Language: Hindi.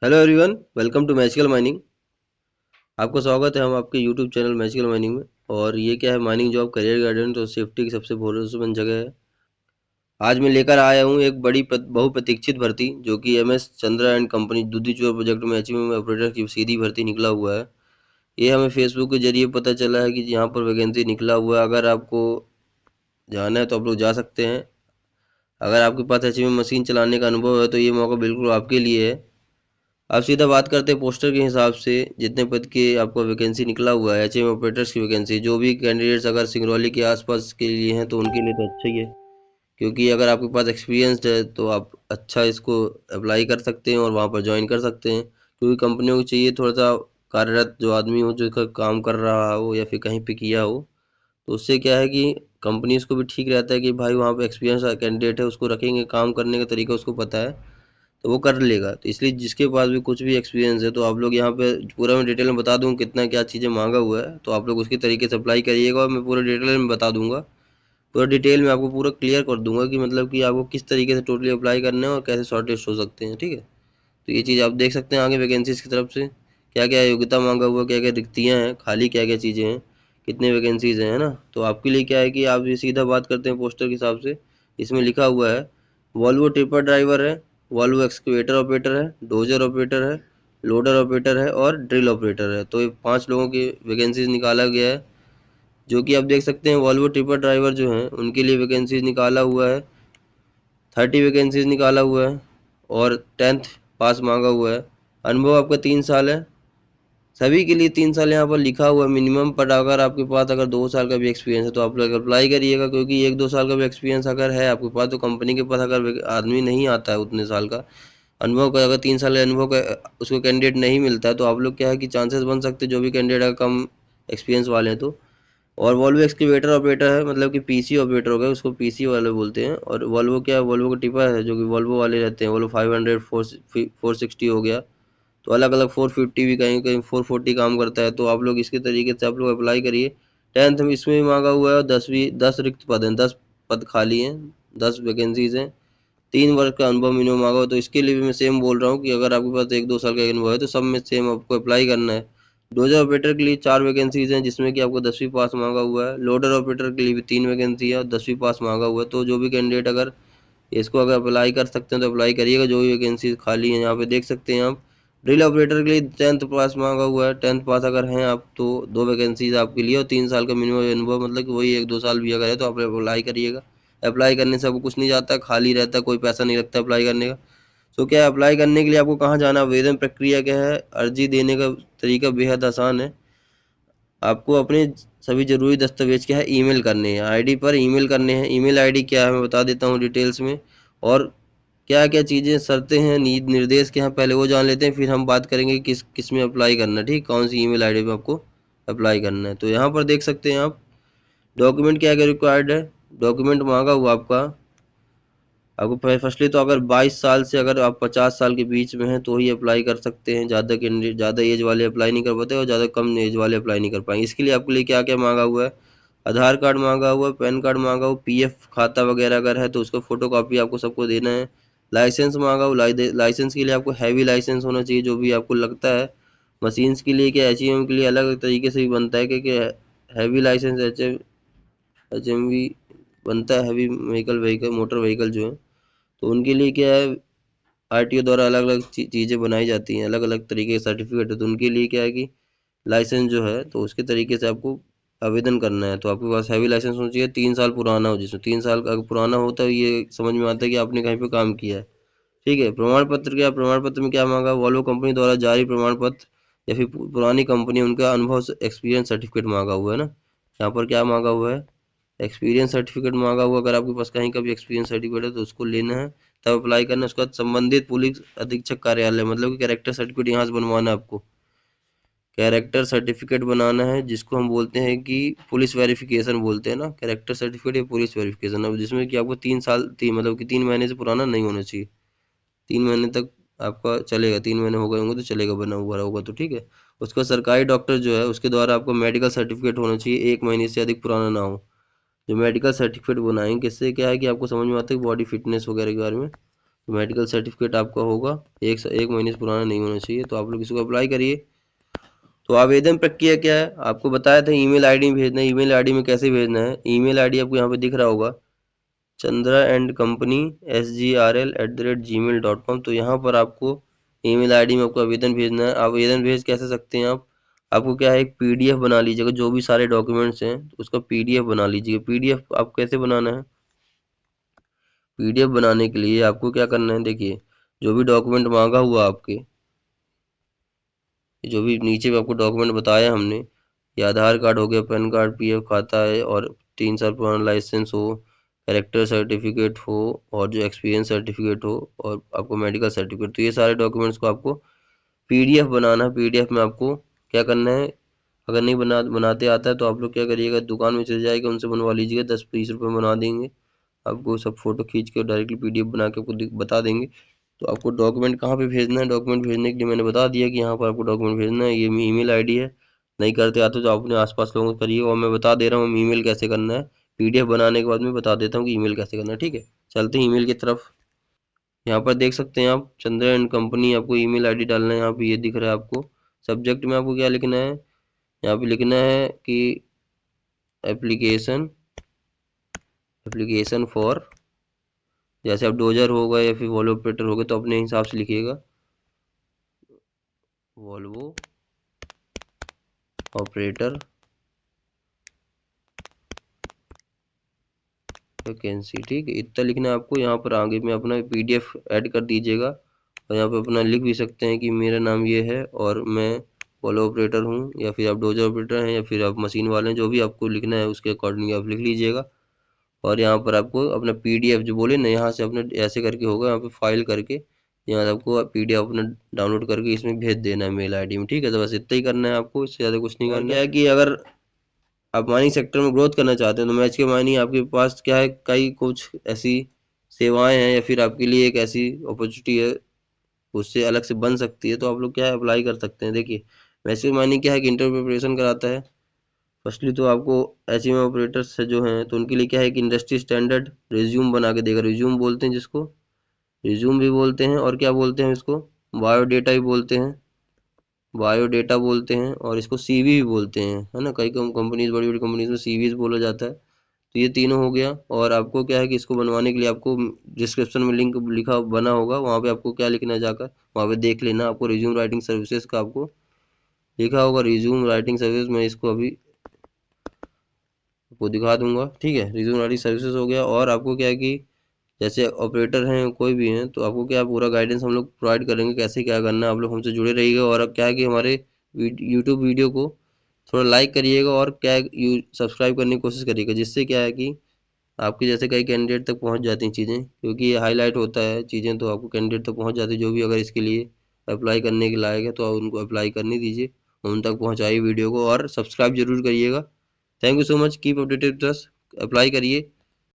Hello everyone, welcome to magical mining. आपका स्वागत है हम आपके यूट्यूब चैनल मैजिकल माइनिंग में। और ये क्या है, माइनिंग जॉब करियर गाइडेंस और सेफ्टी की सबसे भरोसेमंद जगह है। आज मैं लेकर आया हूँ एक बड़ी बहुप्रतीक्षित भर्ती, जो कि MS Chandra and company Dudhichor project में एचएमएम ऑपरेटर की सीधी भर्ती निकला हुआ है। ये हमें फेसबुक के जरिए पता चला है कि यहाँ पर वैकेंसी निकला हुआ है। अगर आपको जाना है तो आप लोग जा सकते हैं। अगर आपके पास एचएमएम मशीन चलाने का अनुभव है तो ये मौका बिल्कुल आपके लिए है। आप सीधा बात करते हैं पोस्टर के हिसाब से, जितने पद की आपको वैकेंसी निकला हुआ है एचएम ऑपरेटर्स की वैकेंसी। जो भी कैंडिडेट्स अगर सिंगरौली के आसपास के लिए हैं तो उनके लिए तो अच्छा ही है, क्योंकि अगर आपके पास एक्सपीरियंसड है तो आप अच्छा इसको अप्लाई कर सकते हैं और वहाँ पर ज्वाइन कर सकते हैं। क्योंकि कंपनियों को चाहिए थोड़ा सा कार्यरत जो आदमी हो, जो इसका काम कर रहा हो या फिर कहीं पे किया हो। तो उससे क्या है कि कंपनीज को भी ठीक रहता है कि भाई वहाँ पे एक्सपीरियंस कैंडिडेट है, उसको रखेंगे, काम करने का तरीका उसको पता है तो वो कर लेगा। तो इसलिए जिसके पास भी कुछ भी एक्सपीरियंस है तो आप लोग यहाँ पे पूरा मैं डिटेल में बता दूँ कितना क्या चीज़ें मांगा हुआ है, तो आप लोग उसकी तरीके से अप्लाई करिएगा और मैं पूरा डिटेल में बता दूंगा। पूरा डिटेल में आपको पूरा क्लियर कर दूंगा कि मतलब कि आपको किस तरीके से टोटली अप्लाई करना है और कैसे शॉर्टलिस्ट हो सकते हैं। ठीक है, तो ये चीज़ आप देख सकते हैं आगे वैकेंसीज की तरफ से क्या क्या योग्यता मांगा हुआ, क्या क्या रिक्तियाँ हैं, खाली क्या क्या चीज़ें हैं, कितने वैकेंसीज हैं, है ना। तो आपके लिए क्या है कि आप ये सीधा बात करते हैं पोस्टर के हिसाब से। इसमें लिखा हुआ है वॉल्वो टिपर ड्राइवर है, वॉल्वो एक्सकवेटर ऑपरेटर है, डोजर ऑपरेटर है, लोडर ऑपरेटर है और ड्रिल ऑपरेटर है। तो ये 5 लोगों की वैकेंसीज निकाला गया है। जो कि आप देख सकते हैं वॉल्वो टिपर ड्राइवर जो हैं उनके लिए वैकेंसीज निकाला हुआ है, 30 वैकेंसीज निकाला हुआ है और 10th पास मांगा हुआ है। अनुभव आपका 3 साल है, सभी के लिए 3 साल यहाँ पर लिखा हुआ है मिनिमम। पर अगर आपके पास अगर 2 साल का भी एक्सपीरियंस है तो आप लोग अप्लाई करिएगा, क्योंकि 1-2 साल का भी एक्सपीरियंस अगर है आपके पास तो कंपनी के पास अगर आदमी नहीं आता है उतने साल का अनुभव का, अगर 3 साल का अनुभव का उसको कैंडिडेट नहीं मिलता है, तो आप लोग क्या है कि चांसेस बन सकते हैं जो भी कैंडिडेट अगर कम एक्सपीरियंस वाले हैं तो। और वॉल्वो एक्सकेवेटर ऑपरेटर है, मतलब कि पीसी ऑपरेटर हो गया, उसको पीसी वाले बोलते हैं। और वॉल्वो क्या है, वॉल्वो का टिपर है जो कि वॉल्वो वाले रहते हैं, वॉल्वो 500 460 हो गया। तो अलग अलग 450 भी, कहीं कहीं 440 काम करता है। तो आप लोग इसके तरीके से आप लोग अप्लाई करिए। 10th में इसमें भी मांगा हुआ है, 10 रिक्त पद हैं, 10 पद खाली हैं, 10 वैकेंसीज हैं। 3 वर्ष का अनुभव मिनिमम मांगा हुआ, तो इसके लिए भी मैं सेम बोल रहा हूँ कि अगर आपके पास 1-2 साल का अनुभव है तो सब में सेम आपको अप्लाई करना है। डोजर ऑपरेटर के लिए 4 वैकेंसीज हैं, जिसमें कि आपको 10वीं पास मांगा हुआ है। लोडर ऑपरेटर के लिए भी 3 वैकेंसी है और 10वीं पास मांगा हुआ है। तो जो भी कैंडिडेट अगर इसको अगर अप्लाई कर सकते हैं तो अप्लाई करिएगा, जो भी वैकेंसी खाली है यहाँ पे देख सकते हैं आप। ड्रिल ऑपरेटर के लिए 10th पास मांगा हुआ है, 10th पास अगर हैं आप तो 2 वैकेंसीज आपके लिए और 3 साल का मिनिमम अनुभव, मतलब कि वही 1-2 साल भी अगर है तो आप अप्लाई करिएगा। अप्लाई करने से आपको कुछ नहीं जाता, खाली रहता, कोई पैसा नहीं लगता अप्लाई करने का। तो क्या है, अप्लाई करने के लिए आपको कहाँ जाना, आवेदन प्रक्रिया क्या है, अर्जी देने का तरीका बेहद आसान है। आपको अपने सभी जरूरी दस्तावेज क्या है ईमेल करने हैं, आईडी पर ईमेल करने हैं। ईमेल आईडी क्या है मैं बता देता हूँ डिटेल्स में। और क्या क्या चीज़ें शर्तें हैं, निर्देश क्या है, पहले वो जान लेते हैं, फिर हम बात करेंगे किस किस में अप्लाई करना है। ठीक, कौन सी ईमेल आईडी पे आपको अप्लाई करना है। तो यहाँ पर देख सकते हैं आप डॉक्यूमेंट क्या क्या रिक्वायर्ड है। डॉक्यूमेंट मांगा हुआ आपका, आपको फर्स्टली तो अगर 22 साल से अगर आप 50 साल के बीच में हैं तो ही अप्लाई कर सकते हैं। ज़्यादा कैंडिडेट, ज़्यादा एज वाले अप्लाई नहीं कर पाते और ज़्यादा कम एज वाले अप्लाई नहीं कर पाएंगे। इसके लिए आपके लिए क्या क्या मांगा हुआ है, आधार कार्ड मांगा हुआ है, पैन कार्ड मांगा हुआ, पीएफ खाता वगैरह अगर है तो उसका फोटो कॉपी आपको सबको देना है। लाइसेंस मांगा हुआ, लाइसेंस के लिए आपको हैवी लाइसेंस होना चाहिए, जो भी आपको लगता है। मशीन्स के लिए क्या एचईएम के लिए अलग अलग तरीके से भी बनता है, क्योंकि हैवी लाइसेंस एचएमवी बनता है, हैवी व्हीकल मोटर व्हीकल जो है, तो उनके लिए क्या है आरटीओ द्वारा अलग अलग चीज़ें बनाई जाती हैं, अलग अलग तरीके के सर्टिफिकेट है। तो उनके लिए क्या है कि लाइसेंस जो है तो उसके तरीके से आपको आवेदन करना है। तो आपके पास हैवी लाइसेंस होना चाहिए, 3 साल पुराना हो, जिसमें 3 साल का अगर पुराना होता है ये समझ में आता है कि आपने कहीं पे काम किया है। ठीक है, प्रमाण पत्र, क्या प्रमाण पत्र में क्या मांगा, वॉल्वो कंपनी द्वारा जारी प्रमाण पत्र या फिर पुरानी कंपनी उनका अनुभव एक्सपीरियंस सर्टिफिकेट मांगा हुआ है ना। यहाँ पर क्या मांगा हुआ है, एक्सपीरियंस सर्टिफिकेट मांगा हुआ। अगर आपके पास कहीं का भी एक्सपीरियंस सर्टिफिकेट है तो उसको लेना है, तब अप्लाई करना है। उसके बाद संबंधित पुलिस अधीक्षक कार्यालय, मतलब कि कैरेक्टर सर्टिफिकेट यहाँ से बनवाना है आपको। कैरेक्टर सर्टिफिकेट बनाना है, जिसको हम बोलते हैं कि पुलिस वेरिफिकेशन बोलते हैं ना, कैरेक्टर सर्टिफिकेट या पुलिस वेरिफिकेशन। अब जिसमें कि आपको 3 साल मतलब कि 3 महीने से पुराना नहीं होना चाहिए। 3 महीने तक आपका चलेगा, 3 महीने हो गए होंगे तो चलेगा, बना हुआ होगा तो ठीक है। उसका सरकारी डॉक्टर जो है उसके द्वारा आपको मेडिकल सर्टिफिकेट होना चाहिए, 1 महीने से अधिक पुराना ना हो। जो मेडिकल सर्टिफिकेट बनाएंगे, इससे क्या है कि आपको समझ में आता है बॉडी फिटनेस वगैरह के बारे में। मेडिकल सर्टिफिकेट आपका होगा, एक महीने से पुराना नहीं होना चाहिए। तो आप लोग इसको अप्लाई करिए। तो आवेदन प्रक्रिया क्या है, आपको बताया था ईमेल आईडी में भेजना है। ईमेल आईडी में कैसे भेजना है, ईमेल आईडी आपको यहाँ पे दिख रहा होगा, chandra&company@gmail.com। तो यहाँ पर आपको ईमेल आईडी में आपको आवेदन भेजना है। आवेदन भेज कैसे सकते हैं आप, आपको क्या है, एक पीडीएफ बना लीजिएगा, जो भी सारे डॉक्यूमेंट्स हैं उसका पीडीएफ बना लीजिएगा। पीडीएफ आप कैसे बनाना है, पीडीएफ बनाने के लिए आपको क्या करना है, देखिए जो भी डॉक्यूमेंट मांगा हुआ आपके, जो भी नीचे भी आपको डॉक्यूमेंट बताया हमने, ये आधार कार्ड हो गया, पैन कार्ड, पीएफ खाता है, और 3 साल पुराना लाइसेंस हो, कैरेक्टर सर्टिफिकेट हो, और जो एक्सपीरियंस सर्टिफिकेट हो, और आपको मेडिकल सर्टिफिकेट। तो ये सारे डॉक्यूमेंट्स को आपको पीडीएफ बनाना है। पीडीएफ में आपको क्या करना है, अगर नहीं बनाते आता है तो आप लोग क्या करिएगा, दुकान में चले जाएगा, उनसे बनवा लीजिएगा, 10-20 रुपये बना देंगे आपको। सब फोटो खींच के डायरेक्टली पीडीएफ बना के आपको बता देंगे। तो आपको डॉक्यूमेंट कहाँ पे भेजना है, डॉक्यूमेंट भेजने के लिए मैंने बता दिया कि यहाँ पर आपको डॉक्यूमेंट भेजना है। ये ईमेल आईडी है, नहीं करते आते तो आप अपने आसपास लोगों को करिए, और मैं बता दे रहा हूँ ईमेल कैसे करना है। पीडीएफ बनाने के बाद मैं बता देता हूँ कि ईमेल कैसे करना है, ठीक है। चलते हैं ईमेल की तरफ। यहाँ पर देख सकते हैं आप, चंद्रा&कंपनी, आपको ईमेल आईडी डालना है। यहाँ पे ये दिख रहा है आपको। सब्जेक्ट में आपको क्या लिखना है, यहाँ पे लिखना है कि एप्लीकेशन, एप्लीकेशन फॉर, जैसे आप डोजर होगा या फिर वॉल्वो ऑपरेटर होगा तो अपने हिसाब से लिखिएगा, वॉल्वो ऑपरेटर वैकेंसी, ठीक है, इतना लिखना है आपको। यहाँ पर आगे में अपना पीडीएफ ऐड कर दीजिएगा, और यहाँ पे अपना लिख भी सकते हैं कि मेरा नाम ये है और मैं वॉल्वो ऑपरेटर हूँ, या फिर आप डोजर ऑपरेटर हैं, या फिर आप मशीन वाले हैं, जो भी आपको लिखना है उसके अकॉर्डिंग आप लिख लीजिएगा। और यहाँ पर आपको अपना पीडीएफ जो बोले ना, यहाँ से अपने ऐसे करके होगा, यहाँ पे फाइल करके यहाँ से आपको पीडीएफ अपना डाउनलोड करके इसमें भेज देना है मेल आईडी में, ठीक है। तो बस इतना ही करना है आपको, इससे ज़्यादा कुछ नहीं करना है। कि अगर आप माइनिंग सेक्टर में ग्रोथ करना चाहते हैं तो मैच के माइनिंग आपके पास क्या है, कई कुछ ऐसी सेवाएं हैं, या फिर आपके लिए एक ऐसी अपॉर्चुनिटी है, उससे अलग से बन सकती है। तो आप लोग क्या है, अप्लाई कर सकते हैं। देखिए मैच के माइनिंग क्या है कि इंटरव्यू प्रिपरेशन कराता है। फर्स्टली तो आपको एचएम ऑपरेटर्स से जो हैं, तो उनके लिए क्या है कि इंडस्ट्री स्टैंडर्ड रिज्यूम बना के देगा। रिज्यूम बोलते हैं जिसको, रिज्यूम भी बोलते हैं, और क्या बोलते हैं इसको, बायोडेटा भी बोलते हैं, बायोडेटा बोलते हैं, और इसको सीवी भी बोलते हैं, है ना। कई कंपनीज, बड़ी बड़ी कंपनीज में सीवीज बोला जाता है। तो ये तीनों हो गया। और आपको क्या है कि इसको बनवाने के लिए आपको डिस्क्रिप्शन में लिंक लिखा बना होगा, वहाँ पे आपको क्या लिखना है, जाकर वहाँ पे देख लेना। आपको रिज्यूम राइटिंग सर्विसेज का आपको लिखा होगा, रिज्यूम राइटिंग सर्विस। मैं इसको अभी आपको दिखा दूंगा, ठीक है। रिज्यूम राइटिंग सर्विसेज हो गया। और आपको क्या है कि जैसे ऑपरेटर हैं कोई भी हैं, तो आपको क्या पूरा गाइडेंस हम लोग प्रोवाइड करेंगे, कैसे क्या करना है। आप लोग हमसे जुड़े रहिएगा। और अब क्या है कि हमारे यूट्यूब वीडियो को थोड़ा लाइक करिएगा, और क्या सब्सक्राइब करने की कोशिश करिएगा, जिससे क्या है कि आपके जैसे कई कैंडिडेट तक पहुंच जाती हैं चीज़ें, क्योंकि ये हाईलाइट होता है चीज़ें, तो आपको कैंडिडेट तक पहुंच जाती है। जो भी अगर इसके लिए अप्लाई करने के लायक है तो आप उनको अप्लाई करने दीजिए, उन तक पहुंचाइए वीडियो को, और सब्सक्राइब जरूर करिएगा। Thank you so much, keep updated, apply करिए।